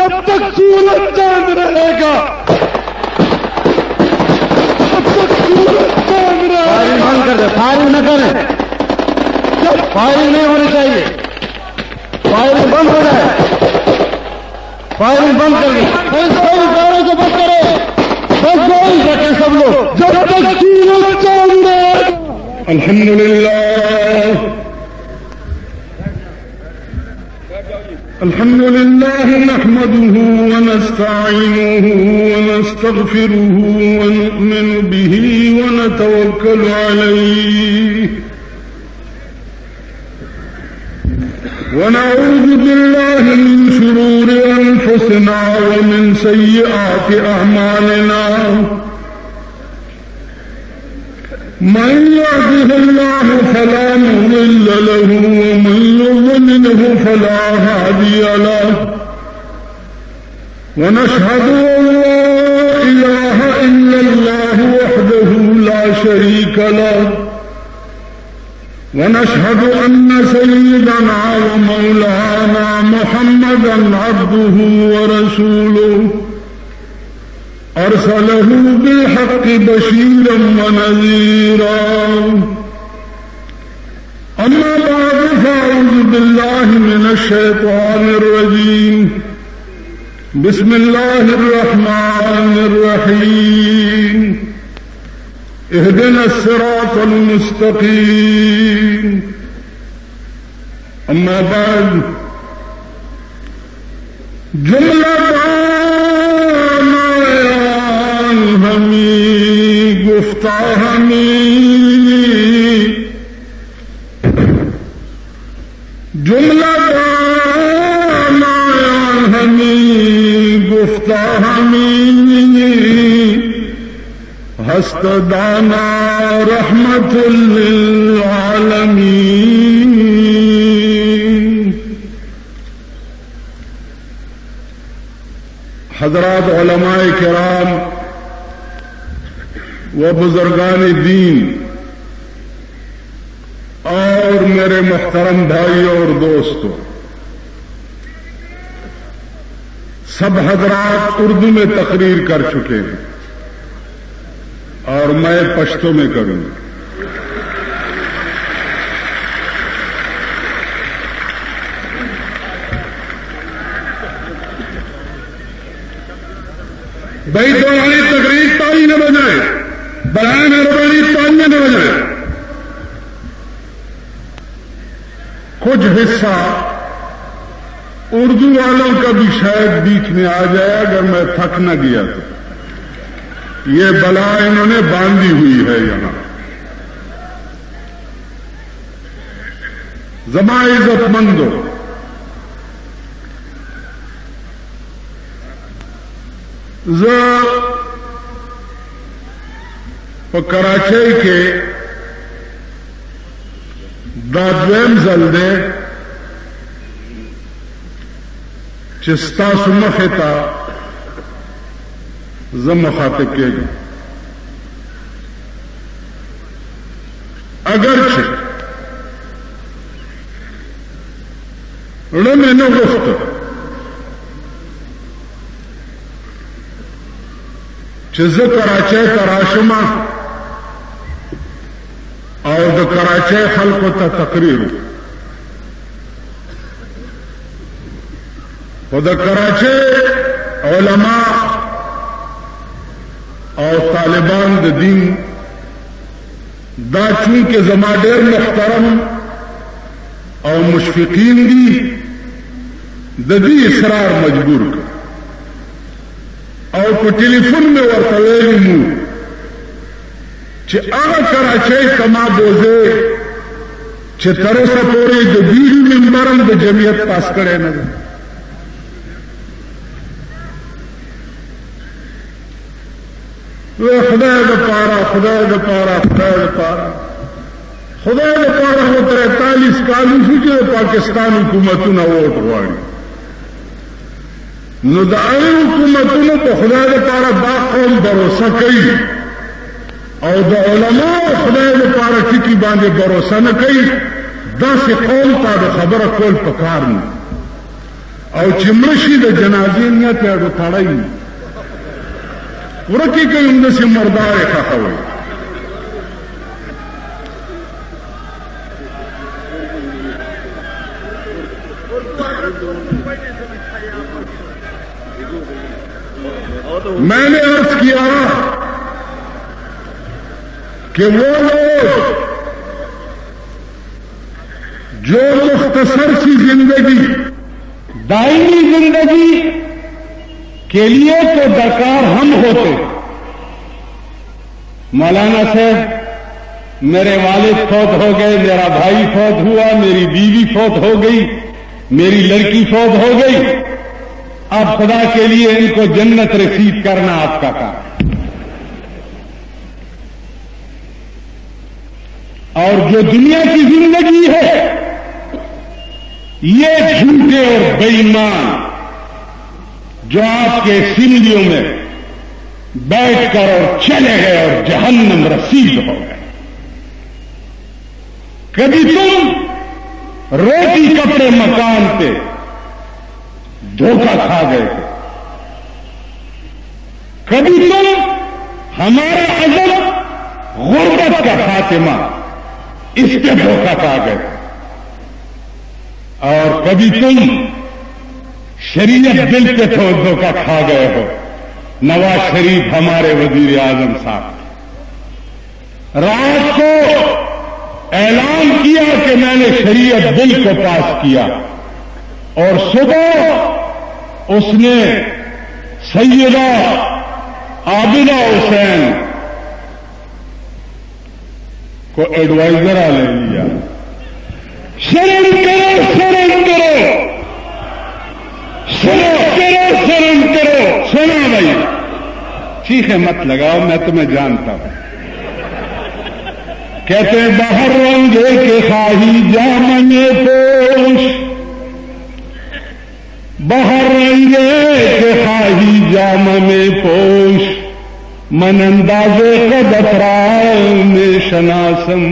جب تک سورج چاند رہے گا، جب تک سورج چاند رہے گا، بند کر دیں، فائرنگ نہ کریں، فائرنگ نہیں ہونی چاہیے، فائرنگ بند ہو جائے، فائرنگ بند کر دیں، فائرنگ کو بند کرے، بس گول رکھیں سب لوگ، جب تک سورج چاند رہے گا۔ الحمد لله نحمده ونستعينه ونستغفره ونؤمن به ونتوكل عليه ونعوذ بالله من شرور أنفسنا ومن سيئات أعمالنا من يهده الله فلا مضل له ومن يضلله فلا هادي له ونشهد أن لا إله إلا الله وحده لا شريك له ونشهد أن سيدنا ومولانا محمدا عبده ورسوله أرسله بالحق بشيرا ونذيرا أما بعد فأعوذ بالله من الشيطان الرجيم بسم الله الرحمن الرحيم اهدنا الصراط المستقيم أما بعد جملة گفتہ ہمیں جملہ دانایان ہمیں گفتہ ہمیں ہست دانا رحمت للعالمین۔ حضرات علماء کرام و بزرگان دین اور میرے محترم بھائیوں اور دوستوں، سب حضرات اردو میں تقریر کر چکے ہیں اور میں پشتو میں کروں گا۔ بھائی دوہری تقریر تالی نہ بجائے، برائے مہربانی تالیاں نہ بجائے۔ کچھ حصہ اردو والوں کا بھی شاید بیچ میں آ جائے اگر میں تھک نہ گیا تو۔ یہ بلا انہوں نے باندھی ہوئی ہے یہاں۔ زما عزت مندو، کراچی کے دادویم زلدے چستا سمختا زم مخاطب کے گا، اگرچہ میں نے گفت چز کراچی تراشمہ اور دا کراچی خلق تا تقریر و دا کراچی علماء اور طالبان دا دین دا چونکہ زما ډیر محترم اور مشفقین دی دا دی اصرار مجبور کر اور په ټلیفون میں ورته ویلی مو چې هغه کراچۍ کما بوزه چې تر اوسه پورې د بیرو منبرم د جمعیت پاس کړی نه دی. خدای دپاره خدای دپاره خدای دپاره خدای دپاره خو 43 کالو شو چې د پاکستان حکومتونه ووټ غواړي، نو د هغې حکومتونو په خدای دپاره دا قوم بروسه کوي او د علماو خدای دپاره ټکي باندې بروسه نه کوي، داسې قوم ته د خبره کول پکار نه. او چمرشی د جنازې نیت اړو تړای ورکی کوي هم د سي مردار خخوي میں نے عرض کیا کہ وہ لوگ جو مختصر سی زندگی دائمی زندگی کے لیے تو درکار ہم ہوتے. مولانا صاحب میرے والد فوت ہو گئے, میرا بھائی فوت ہوا, میری بیوی فوت ہو گئی, میری لڑکی فوت ہو گئی. اب خدا کے لیے ان کو جنت رسید کرنا آپ کا کام. اور جو دنیا کی زندگی ہے یہ جھوٹے اور بے ایمان جو آپ کے اسمبلیوں میں بیٹھ کر اور چلے گئے اور جہنم رسید ہو گئے. کبھی تم روٹی کپڑے مکان پہ دھوکہ کھا گئے تھے, کبھی تم ہمارا عزم غربت کا خاتمہ اس پہ دھوکہ کھا گئے تھے, اور کبھی تم شریعت بل پہ دھوکہ کھا گئے ہو. نواز شریف ہمارے وزیر اعظم صاحب رات کو اعلان کیا کہ میں نے شریعت بل کو پاس کیا, اور صبح اس نے سیدہ عابدہ حسین کو ایڈوائزر لے لیا. شرم کرو, شرم کرو, شرم کرو, شرم کرو. سنا بھائی, چیخیں مت لگاؤ, میں تمہیں جانتا ہوں. کہتے ہیں باہر رنگے کے خواہی جامن پوش, باہر رنگے کے خواہی جام میں پوش, من اندازے قد افرائے میں شناسم.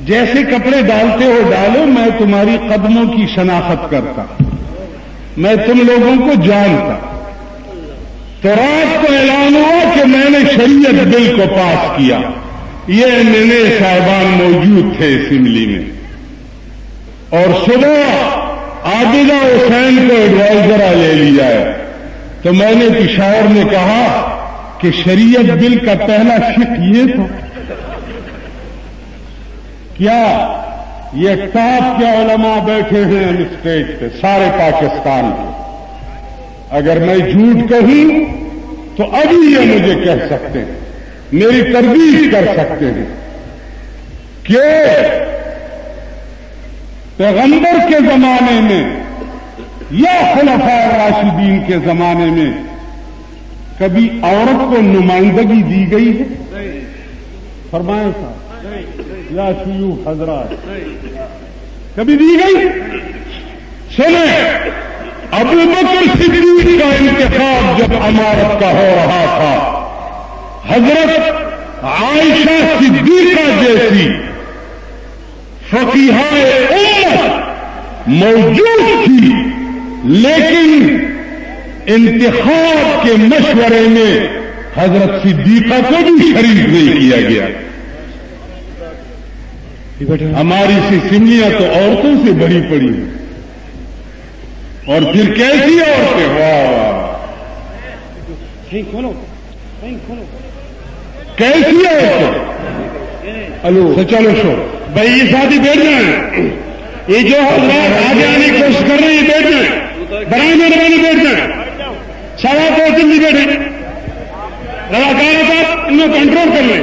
جیسے کپڑے ڈالتے ہو ڈالو, میں تمہاری قدموں کی شناخت کرتا, میں تم لوگوں کو جانتا. تو رات کو اعلان ہوا کہ میں نے شریعت بل کو پاس کیا. یہ میں صاحبان موجود تھے اسمبلی میں, اور صبح عابدہ حسین کو ایڈوائزر لے لیا ہے. تو میں نے پشاور میں کہا کہ شریعت بل کا پہلا شق یہ تھا کیا یہ ٹاپ کے علماء بیٹھے ہیں اسٹیج پہ سارے پاکستان کے, اگر میں جھوٹ کہوں تو ابھی یہ مجھے کہہ سکتے ہیں, میری تردید کر سکتے ہیں کہ پیغمبر کے زمانے میں یا خلفاء راشدین کے زمانے میں کبھی عورت کو نمائندگی دی گئی ہے؟ فرمائیں صاحب یا شیوخ حضرات, کبھی دی گئی؟ سنیں, ابو بکر صدیق کا انتخاب جب امارت کا ہو رہا تھا, حضرت عائشہ صدیقہ جیسی فقیہہ امت موجود تھی, لیکن انتخاب کے مشورے میں حضرت صدیقہ کو بھی شریک نہیں کیا گیا. ہماری اسمبلیاں تو عورتوں سے بھری پڑی ہیں, اور پھر کیسی عورتیں, واہ کیسی عورتیں. ہلو چلو شو بھائی, یہ ساتھی بیٹھ جائیں, یہ جو حضرات آگے آنے کی کوشش کر رہے ہیں بیٹھ جائیں, برائے مہربانی بیٹھ جائیں. سارا تو جلدی بیٹھے, لڑاکار صاحب ان کو کنٹرول کر لیں.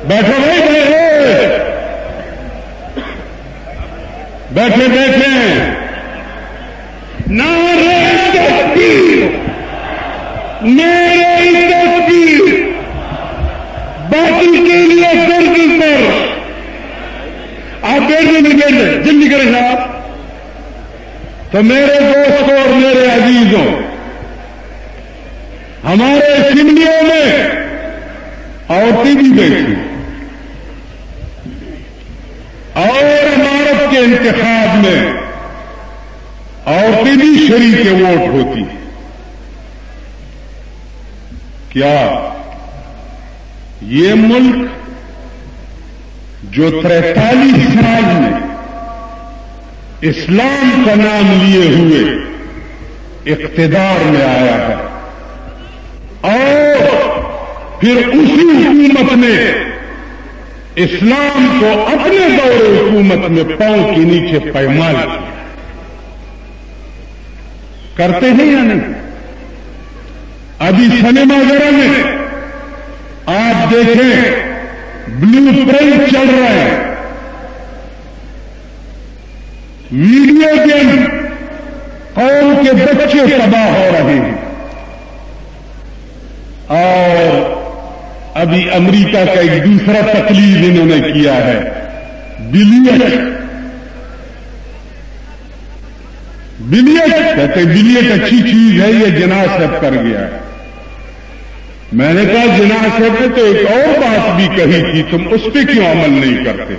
بیٹھو بھائی, بیٹھے بیٹھے. نعرہ تکبیر, میرے تکبیر, باطل کے لیے گردن پر. آپ بیٹھ جائیں, بیٹھ جائیں, جلدی کریں صاحب. تو میرے دوستوں اور میرے عزیزوں, ہمارے اسمبلیوں میں عورتیں بھی بیٹھی, اور عمارت کے انتخاب میں عورتیں عورتیں بھی شریک ووٹ ہوتی ہیں. کیا یہ ملک جو 43 سال میں اسلام کا نام لیے ہوئے اقتدار میں آیا ہے اور پھر اسی حکومت نے اسلام کو اپنے دور حکومت میں پاؤں کے نیچے پائمال کیا، کرتے ہیں یا نہیں؟ ابھی سنیما گھروں میں آپ دیکھیں بلو پرنٹ چل رہا ہے، ویڈیو گیم قوم کے بچے تباہ ہو رہے ہیں. اور ابھی امریکہ کا ایک دوسرا تقلید انہوں نے کیا ہے، بلیٹ کہتے بلیٹ اچھی چیز ہے، یہ جناح صاحب کر گیا ہے. میں نے کہا جناح صاحب نے تو ایک اور بات بھی کہی تھی، تم اس پہ کیوں عمل نہیں کرتے؟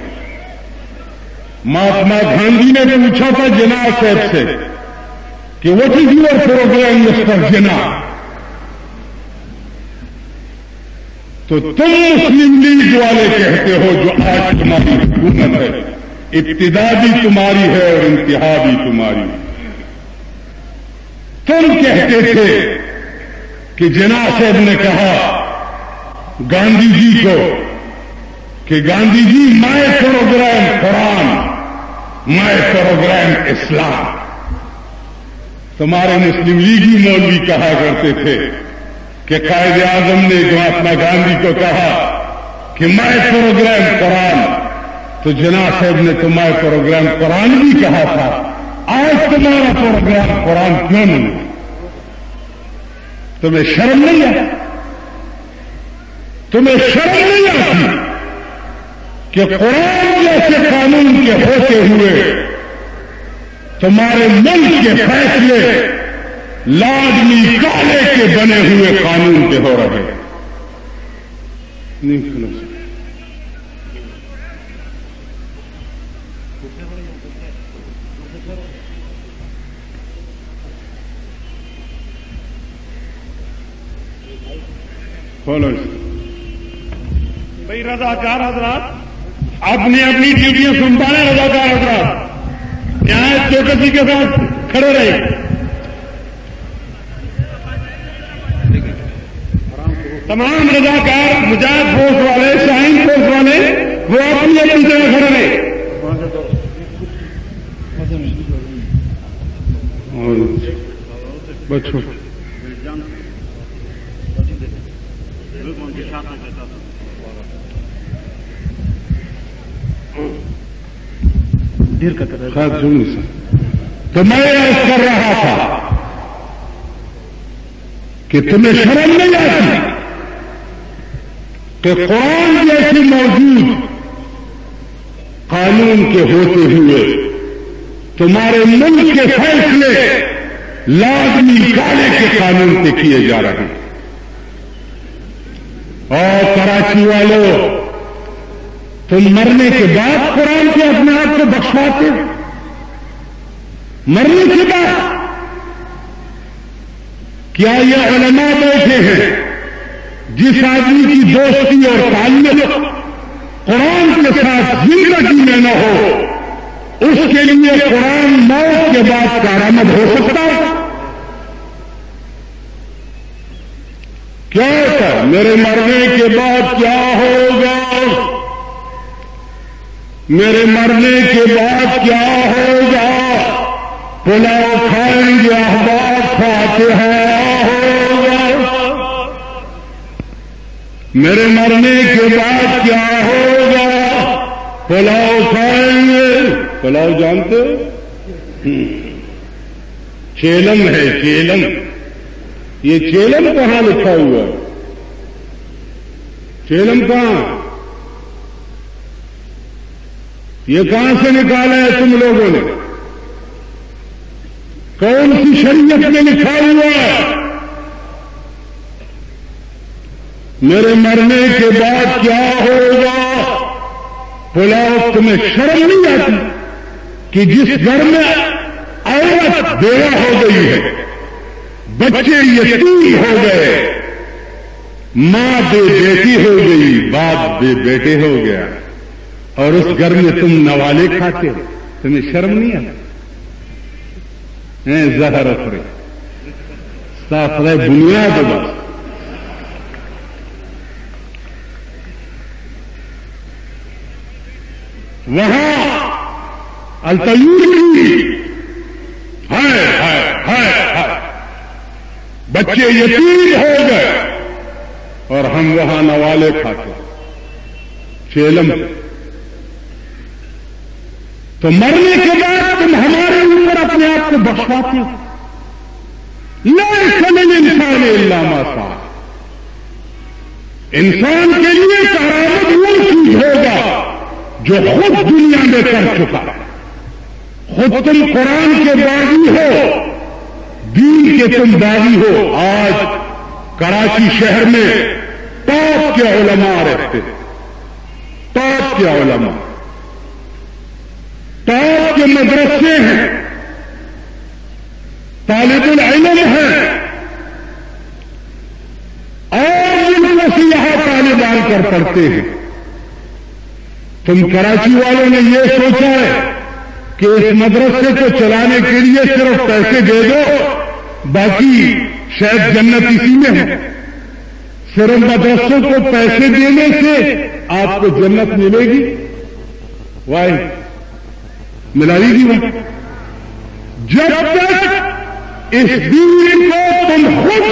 مہاتما گاندھی نے پوچھا تھا جناح صاحب سے کہ what is your programme mister Jinnah? تو تم مسلم لیگ والے کہتے ہو جو آج تمہاری حکومت ہے، ابتدا بھی تمہاری ہے اور انتہا بھی تمہاری ہے. تم کہتے تھے کہ جناح صاحب نے کہا گاندھی جی کو کہ گاندھی جی مائی پروگرام قرآن، مائی پروگرام اسلام. تمہارے مسلم لیگی مولوی کہا کرتے تھے کہ قائد اعظم نے مہاتما گاندھی کو کہا کہ مائی پروگرام قرآن، تو جناح صاحب نے تو مائی پروگرام قرآن بھی کہا تھا. آج تمہارا پروگرام قرآن کیوں نہیں؟ تمہیں شرم نہیں آتی؟ تمہیں شرم نہیں آتی کہ قرآن جیسے قانون کے ہوتے ہوئے تمہارے ملک کے فیصلے لادمی کالے کے بنے ہوئے قانون کے ہو رہے ہیں؟ نہیں سنو سکتے. بھائی رضاکار حضرات اپنی اپنی ڈیوٹیاں سنبھالیں. رضاکار حضرات نہایت چوکسی کے ساتھ کھڑے رہے. تمام رضاکار مجاہد فورس والے، شاہین فورس والے، وہ اپنی اپنی جگہ کھڑے رہے. بچوں تو میں عرض کر رہا تھا کہ تمہیں شرم نہیں آتی کہ قرآن جیسی موجود قانون کے ہوتے ہوئے تمہارے ملک کے فیصلے لازمی کالے کے قانون سے کیے جا رہے ہیں. اور کراچی والوں، تم مرنے کے بعد قرآن کے اپنے آپ کو بخشواتے، مرنے کے بعد. کیا یہ علماء بیٹھے ہیں جس آدمی کی دوستی اور تعلق قرآن کے ساتھ زندگی میں نہ ہو، اس کے لیے قرآن موت کے بعد کارآمد ہو سکتا ہے؟ کیا ہوتا میرے مرنے کے بعد کیا ہوگا؟ میرے مرنے کے بعد کیا ہوگا؟ پلاؤ کھائیں گے احباب، فاتحہ ہوگا. میرے مرنے کے بعد کیا ہوگا؟ پلاؤ کھائیں گے. پلاؤ جانتے؟ چیلم ہے، چیلم. یہ چیلم کہاں لکھا ہوا ہے؟ چیلم کہاں؟ یہ کہاں سے نکالا ہے تم لوگوں نے؟ کون سی شریعت میں لکھا ہوا ہے؟ میرے مرنے کے بعد کیا ہوگا؟ پلاؤ. تمہیں شرم نہیں آتی کہ جس گھر میں عورت بیوہ ہو گئی ہے، بچے یتیم ہو گئے، ماں بے بیٹی ہو گئی، باپ بے بیٹے ہو گیا، اور اس گھر میں تم نوالے کھاتے ہو، تمہیں شرم نہیں آتی؟ زہر افرے سافرے بنیاد بس. وہاں الطیور کی ہے بچے یتیم ہو گئے اور ہم وہاں نوالے کھاتے. چیلم تو مرنے کے بعد تم ہمارے اوپر اپنے آپ کو بخشواتے ہو. لیس للانسان الا ما سعى. انسان کے لیے کرامت وہ چیز ہوگا جو خود دنیا میں کر چکا. خود تم قرآن کے باغی ہو، دین کے تم باغی ہو. آج کراچی شہر میں ٹاپ کے علماء رہتے ہیں، ٹاپ کے علماء، ٹاپ کے مدرسے ہیں، طالب العلم ہیں، اور ان کو سیاح طالبان کر پڑھتے ہیں. تم کراچی والوں نے یہ سوچا ہے کہ اس مدرسے کو چلانے کے لیے صرف پیسے دے دو، باقی شاید جنت اسی میں ہے. صرف مدرسوں کو پیسے دینے سے آپ کو جنت ملے گی؟ وائی ملائے گی وہ جب تک اس دین کو تم خود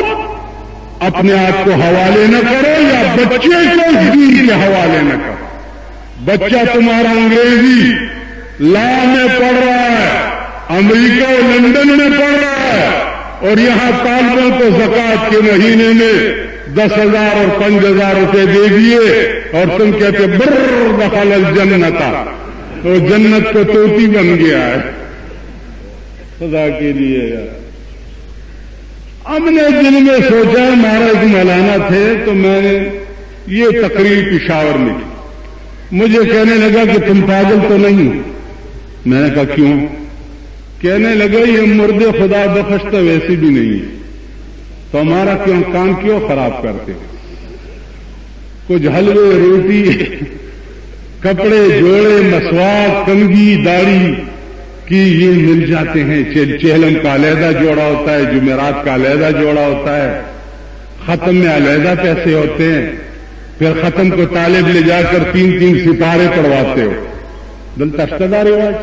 اپنے آپ کو حوالے نہ کرو یا بچے کو اس دین کے حوالے نہ کرو. بچہ تمہارا انگریزی لا میں پڑھ رہا ہے، امریکہ اور لندن میں پڑھ رہا ہے، اور یہاں طالبوں کو زکات کے مہینے میں 10,000 اور 5,000 روپے دے دیے اور تم کہتے بر دخل الجنت، تو جنت کو توتی بن گیا ہے. خدا کے لیے یار ہم نے دل میں سوچا، ہمارا ایک مولانا تھے تو میں نے یہ تقریر پشاور میں کی. مجھے کہنے لگا کہ تم پاگل تو نہیں؟ میں نے کہا کیوں؟ کہنے لگا یہ مردے خدا بخش تو ویسے بھی نہیں ہے، تو ہمارا کام کیوں خراب کرتے ہو؟ کچھ حلوے روٹی کپڑے جوڑے مسواک کنگھی داڑھی کی یہ مل جاتے ہیں. چہلم کا علیحدہ جوڑا ہوتا ہے، جمعرات کا علیحدہ جوڑا ہوتا ہے، ختم میں علیحدہ پیسے ہوتے ہیں. پھر ختم کو طالب لے جا کر 3 سپارے پڑھواتے ہو. دل تشتدار رواج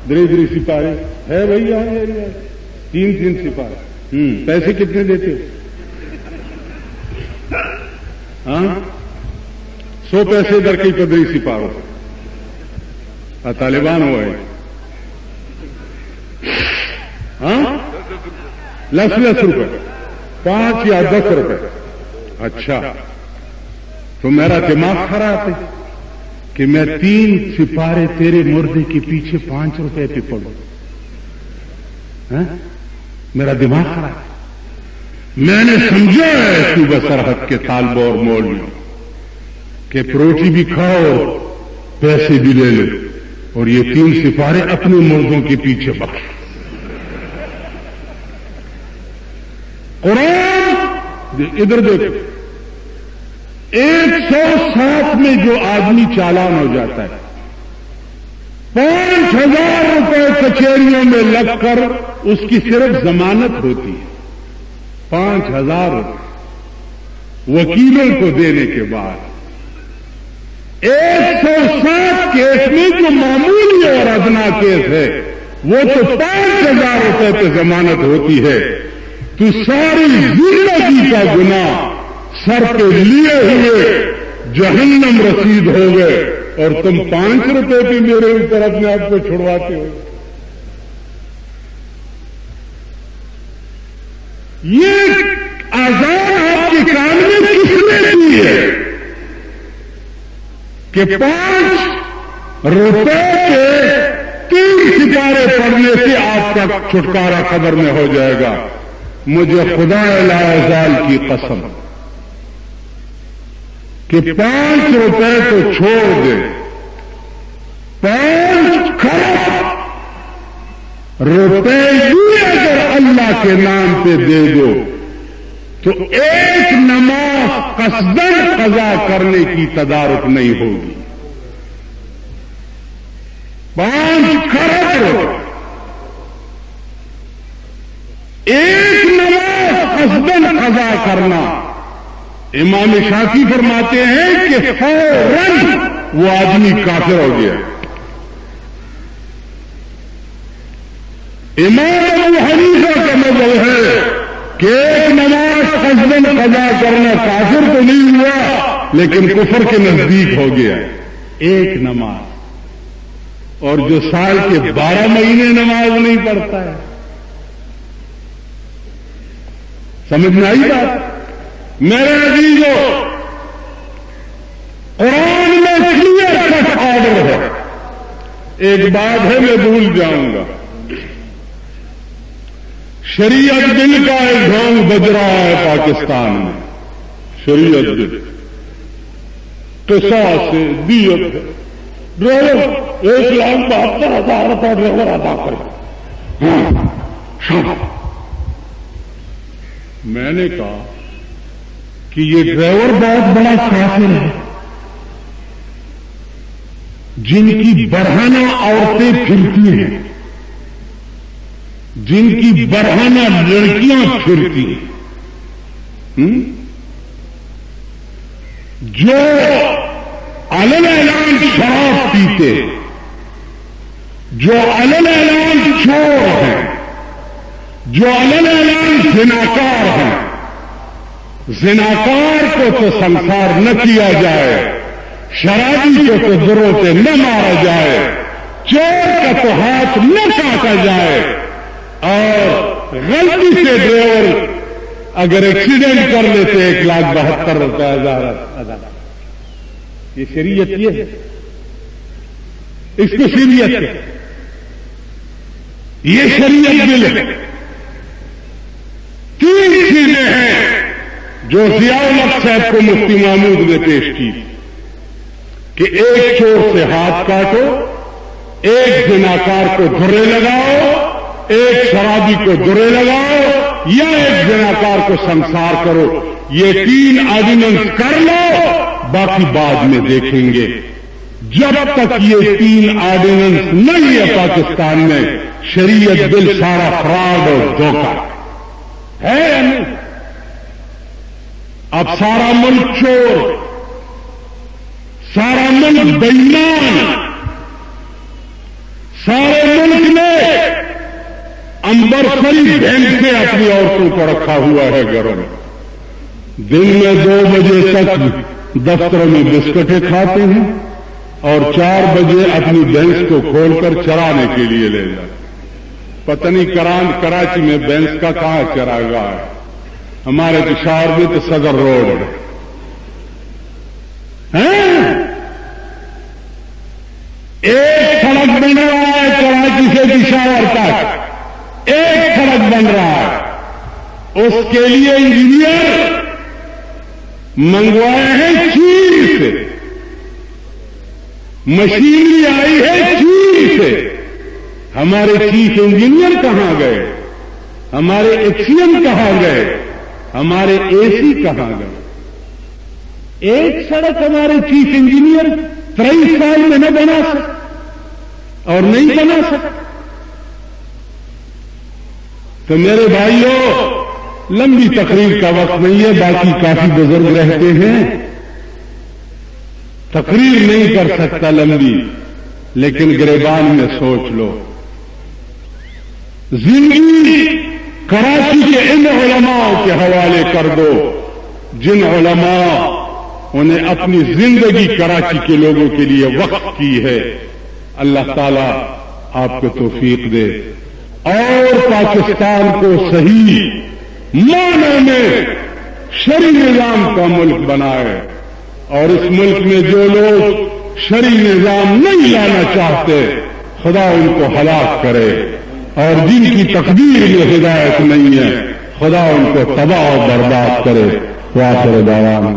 3 سپارے ہے بھائی، یہاں 3 سپارے. پیسے کتنے دیتے ہو؟ ہاں 100 پیسے در کی 3 سپاروں. طالبان ہوا ہے. ہاں 10 روپے 5 یا 10 روپے. اچھا تو میرا دماغ خراب ہے کہ میں 3 سپارے تیرے مردے کے پیچھے 5 روپے پہ پڑوں. میرا دماغ خراب ہے. میں نے سمجھا ہے صوبہ سرحد کے طالبوں اور مولویوں کہ پروٹی بھی کھاؤ پیسے بھی لے لو اور یہ 3 سپارے اپنے مردوں کے پیچھے بخش. قرآن ادھر دیکھو، 107 میں جو آدمی چالان ہو جاتا ہے 5,000 روپے کچہریوں میں لگ کر اس کی صرف ضمانت ہوتی ہے. 5,000 روپے وکیلوں کو دینے کے بعد 107 کیس میں جو معمولی اور ادنا کیس ہے وہ تو 5,000 روپے پہ ضمانت ہوتی ہے. تو ساری زندگی کا گناہ سر پہ لیے ہوئے جہنم رسید ہو گئے اور تم 5 روپے بھی میرے اوپر اپنے آپ کو چھڑواتے ہو. یہ آزاد آپ کے کام میں کس نے دی ہے کہ 5 روپے کے 3 سپارے پڑنے سے آپ کا چھٹکارا قبر میں ہو جائے گا. مجھے خدا لاعزال کی قسم کہ 5 روپے تو چھوڑ دے، 5 کھرب روپے بھی اگر اللہ کے نام پہ دے دو تو ایک نماز قصدن قضا کرنے کی تدارک نہیں ہوگی. 5 کروڑ ایک نماز قصدن قضا کرنا. امام شافعی فرماتے ہیں کہ فوراً وہ آدمی کافر ہو گیا. امام ابو حنیفہ کا مذہب ہے کہ ایک نماز قصدن قضا کرنا کافر تو نہیں ہوا لیکن کفر کے نزدیک ہو گیا. ایک نماز. اور جو سال کے 12 مہینے نماز نہیں پڑھتا ہے, سمجھ میں آئی بات؟ میرے عزیزو, قرآن میں کلیئر کٹ آرڈر ہے. ایک بات ہے میں بھول جاؤں گا, شریعت بل کا ایک ڈھونگ بج رہا ہے پاکستان میں. شریعت بل قصاص سے دیت ہے. ڈرائیور 1,72,000 روپے ڈرائیور ادا کرے. میں نے کہا کہ یہ ڈرائیور بہت بڑا کافر ہے. جن کی برہنہ عورتیں پھرتی ہیں, جن کی برہنہ لڑکیاں پھرتی ہیں, جو علن اعلان شراب پیتے, جو علن اعلان چور ہیں, جو علن اعلان زناکار ہیں. زناکار کو تو سنسار نہ کیا جائے, شرابی کو تو زروں سے نہ مارا جائے, چور کا تو ہاتھ نہ کاٹا جائے, اور غلطی سے ڈرائیور اگر ایکسیڈنٹ کر لیتے 1,72,000 روپے ادا. یہ شریعت یہ ہے, اس کو شریعت ہے, یہ شریعت بل ہے. 3 چیزیں ہیں جو ضیاء الحق صاحب کو مفتی محمود نے پیش کی کہ ایک چور سے ہاتھ کاٹو, ایک زناکار کو دھرے لگاؤ, ایک شرابی کو درے لگاؤ, یا ایک زناکار کو سنسار کرو. یہ 3 آرڈیننس کر لو, باقی بعد میں دیکھیں گے. جب تک یہ 3 آرڈیننس نہیں ہے پاکستان میں, شریعت بل سارا فراڈ اور دھوکہ ہے. اب سارا ملک چور, سارا ملک بےایمان, سارے ملک میں امبرسری بینک سے اپنی عورتوں کو رکھا ہوا ہے گھروں میں. دن میں 2 بجے تک دفتروں میں بسکٹیں کھاتے ہیں اور 4 بجے اپنی بینس کو کھول کر چرانے کے لیے لے جاتے. پتہ نہیں کراچی میں بینس کا کہاں چراگاہ ہے, ہمارے پشاور میں تو صدر روڈ ہے. ایک سڑک بن رہا ہے کراچی سے پشاور تک, ایک سڑک بن رہا ہے, اس کے لیے انجینئر منگوائے ہیں چین سے, مشینری آئی ہے چین سے. ہمارے چیف انجینئر کہاں گئے, ہمارے ایکسیم کہاں گئے, ہمارے اے سی کہاں گئے؟ ایک سڑک ہمارے چیف انجینئر 23 سال میں نہ بنا سکے اور نہیں بنا سکے. تو میرے بھائیوں, لمبی تقریر کا وقت نہیں ہے, باقی کافی بزرگ رہتے ہیں, تقریر نہیں کر سکتا لمبی, لیکن گریبان میں سوچ لو. زندگی کراچی کے ان علماء کے حوالے کر دو جن علماء انہیں اپنی زندگی کراچی کے لوگوں کے لیے وقف کی ہے. اللہ تعالیٰ آپ کو توفیق دے اور پاکستان کو صحیح معنی میں شرعی نظام کا ملک بنائے, اور اس ملک میں جو لوگ شرعی نظام نہیں لانا چاہتے خدا ان کو ہلاک کرے, اور جن کی تقدیر میں ہدایت نہیں ہے خدا ان کو تباہ و برباد کرے. وآخر دعوانا